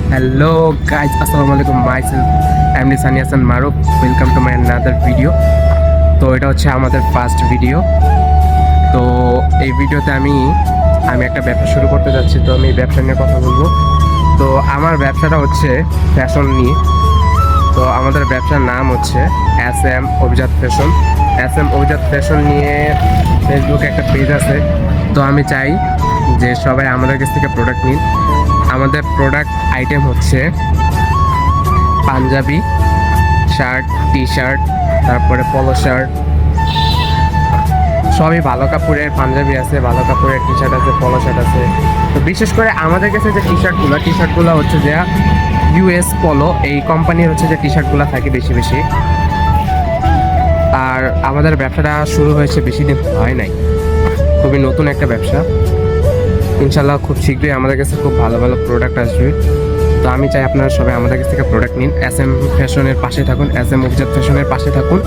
Hello guys, assalamu alaikum. Myself I'm Sani Hassan Maruf. Welcome to my another video. তো এটা হচ্ছে আমাদের first video. তো এই ভিডিওতে আমি একটা ব্যবসা শুরু করতে যাচ্ছি। তো আমি ব্যবসা নিয়ে কথা বলবো। তো আমার ব্যবসাটা হচ্ছে ফ্যাশন নিয়ে। তো আমাদের ব্যবসার নাম হচ্ছে SM অভিজাত ফ্যাশন। SM অভিজাত ফ্যাশন নিয়ে ফেসবুকে একটা পেজ আছে। তো আমি চাই যে সবাই আমাদের কাছ থেকে প্রোডাক্ট নিন। আমাদের প্রোডাক্ট আইটেম হচ্ছে পাঞ্জাবি শার্ট, টি শার্ট, তারপরে পলো শার্ট, সবই ভালো কাপড়ের পাঞ্জাবি আছে, ভালো কাপড়ের টি শার্ট আছে, পলো শার্ট আছে। তো বিশেষ করে আমাদের কাছে যে টি শার্টগুলো হচ্ছে যে US পলো এই কোম্পানির হচ্ছে যে টি শার্টগুলো থাকে বেশি বেশি। আর আমাদের ব্যবসাটা শুরু হয়েছে বেশি দিন হয় নাই, খুবই নতুন একটা ব্যবসা। ইনশাল্লাহ খুব শীঘ্রই আমাদের কাছে খুব ভালো ভালো প্রোডাক্ট আসবে। তো আমি চাই আপনারা সবাই আমাদের কাছ থেকে প্রোডাক্ট নিন। SM ফ্যাশনের পাশে থাকুন, SM অভিজাত ফ্যাশনের পাশে থাকুন।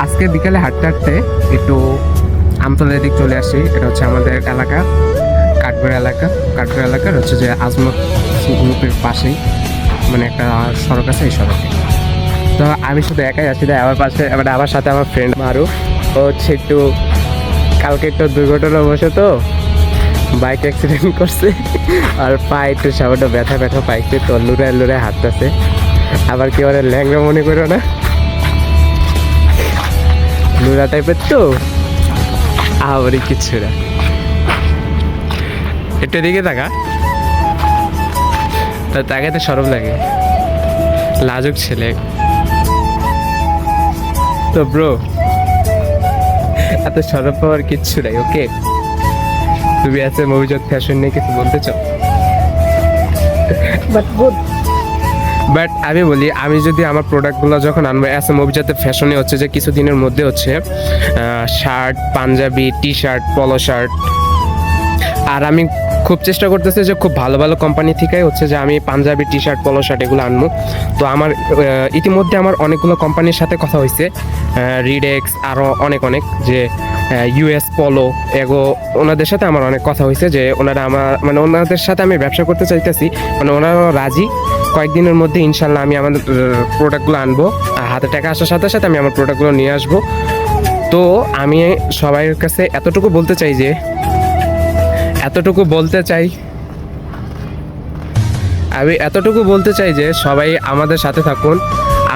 আজকে বিকালে হাঁটতে হাঁটতে একটু আমতলার দিক চলে আসি। এটা হচ্ছে আমাদের এলাকা, কাঠগড়া এলাকার হচ্ছে যে আজমত গ্রুপের পাশেই মানে একটা সড়ক আছে, এই সড়কে। তো আমি শুধু একাই আছি, তাই আমার পাশে আমার সাথে আমার ফ্রেন্ড মারু। ও হচ্ছে একটু কালকে একটু দুর্ঘটনা বসে, তো বাইক অ্যাক্সিডেন্ট করছে আর পায়ে একটু সামান্য ব্যথা পাইছে। তো লুড়ায় হাঁটতেছে। আবার কি বলে ল্যাংড়া মনে করো না, লুড়া টাইপের তো আবারই কিচ্ছু না। একটু দিকে তাকা, তাকে তো সরম লাগে, লাজুক ছেলে। তো ব্রো এত সরব পাওয়ার কিচ্ছু নাই, ওকে? তুমি SM অভিজাত ফ্যাশন নিয়ে কিছু বলতে চাও? বাট আমি বলি, আমি যদি আমার প্রোডাক্টগুলো যখন আনবো SM অভিজাত ফ্যাশনে হচ্ছে যে কিছুদিনের মধ্যে হচ্ছে shirt, panjabi, T shirt, polo shirt. আর আমি খুব চেষ্টা করতেছি যে খুব ভালো ভালো কোম্পানি থেকেই হচ্ছে যে আমি punjabi, T shirt, polo shirt এগুলো আনবো। তো আমার ইতিমধ্যে আমার অনেকগুলো কোম্পানির সাথে কথা হয়েছে, রিডেক্স, আরও অনেক যে US পলো এগো, ওনাদের সাথে আমার অনেক কথা হয়েছে যে ওনারা ওনাদের সাথে আমি ব্যবসা করতে চাইতেছি, ওনারাও রাজি। কয়েকদিনের মধ্যে ইনশাল্লাহ আমি আমাদের প্রোডাক্টগুলো আনবো, আর হাতে টাকা আসার সাথে সাথে আমি আমার প্রোডাক্টগুলো নিয়ে আসবো। তো আমি সবার কাছে এতটুকু বলতে চাই যে সবাই আমাদের সাথে থাকুন।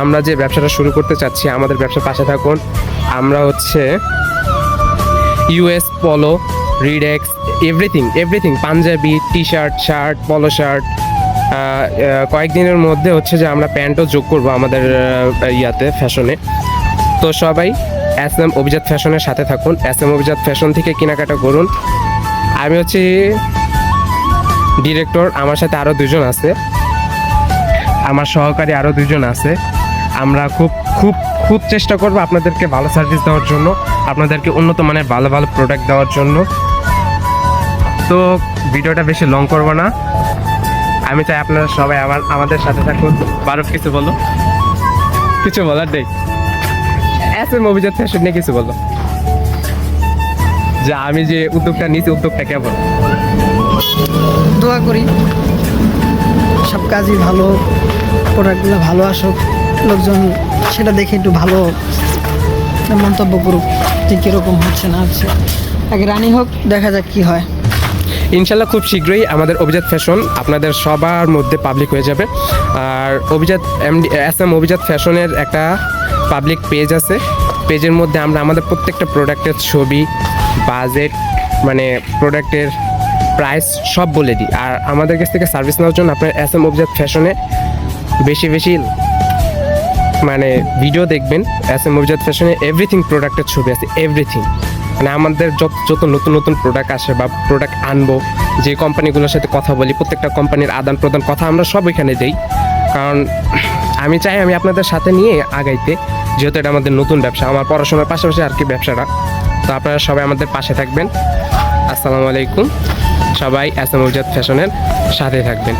আমরা যে ব্যবসাটা শুরু করতে চাচ্ছি, আমাদের ব্যবসার পাশে থাকুন। আমরা হচ্ছে US পলো, রিডেক্স, everything panjabi, T shirt, polo shirt, কয়েকদিনের মধ্যে হচ্ছে যে আমরা প্যান্টও যোগ করবো আমাদের ফ্যাশনে। তো সবাই SM অভিজাত ফ্যাশনের সাথে থাকুন, SM অভিজাত ফ্যাশন থেকে কেনাকাটা করুন। আমি হচ্ছে ডিরেক্টর, আমার সাথে আরও দুজন আছে, আমার সহকারী আরও দুজন আছে। আমরা খুব চেষ্টা করবো আপনাদেরকে ভালো সার্ভিস দেওয়ার জন্য, আপনাদেরকে উন্নত মানের ভালো প্রোডাক্ট দেওয়ার জন্য। তো ভিডিওটা বেশি লং করব না, আমি চাই আপনারা সবাই আমাদের সাথে থাকুন। বারো কিছু বলো, কিছু বলার নেই? SM অভিজাত ফ্যাশন নিয়ে কিছু বলো, যে আমি যে উদ্যোগটা নিয়েছি উদ্যোগটা কেমন? দোয়া করি সব কাজই ভালো, প্রোডাক্টগুলো ভালো আসুক, লোকজন সেটা দেখে একটু ভালো মন্তব্য করুক যে কীরকম হচ্ছে না হচ্ছে। আগে রানিং হোক, দেখা যাক কী হয়। ইনশাল্লাহ খুব শীঘ্রই আমাদের অভিজাত ফ্যাশন আপনাদের সবার মধ্যে পাবলিক হয়ে যাবে। আর SM অভিজাত ফ্যাশনের একটা পাবলিক পেজ আছে, পেজের মধ্যে আমরা আমাদের প্রত্যেকটা প্রোডাক্টের ছবি, বাজেট, প্রোডাক্টের প্রাইস সব বলে দিই। আর আমাদের কাছ থেকে সার্ভিস নেওয়ার জন্য আপনার SM অভিজাত ফ্যাশনে বেশি ভিডিও দেখবেন। SM অভিজাত ফ্যাশনে এভরিথিং প্রোডাক্টের ছবি আছে, এভরিথিং। আমাদের যত নতুন প্রোডাক্ট আসে বা প্রোডাক্ট আনবো, যে কোম্পানিগুলোর সাথে কথা বলি, প্রত্যেকটা কোম্পানির আদান প্রদান কথা আমরা সব এখানে দিই। কারণ আমি চাই আমি আপনাদের সাথে নিয়ে আগাইতে, যেহেতু এটা আমাদের নতুন ব্যবসা, আমার পড়াশোনার পাশাপাশি আর কি ব্যবসাটা। তো আপনারা সবাই আমাদের পাশে থাকবেন। আসসালামু আলাইকুম। সবাই SM অভিজাত ফ্যাশনের সাথে থাকবেন।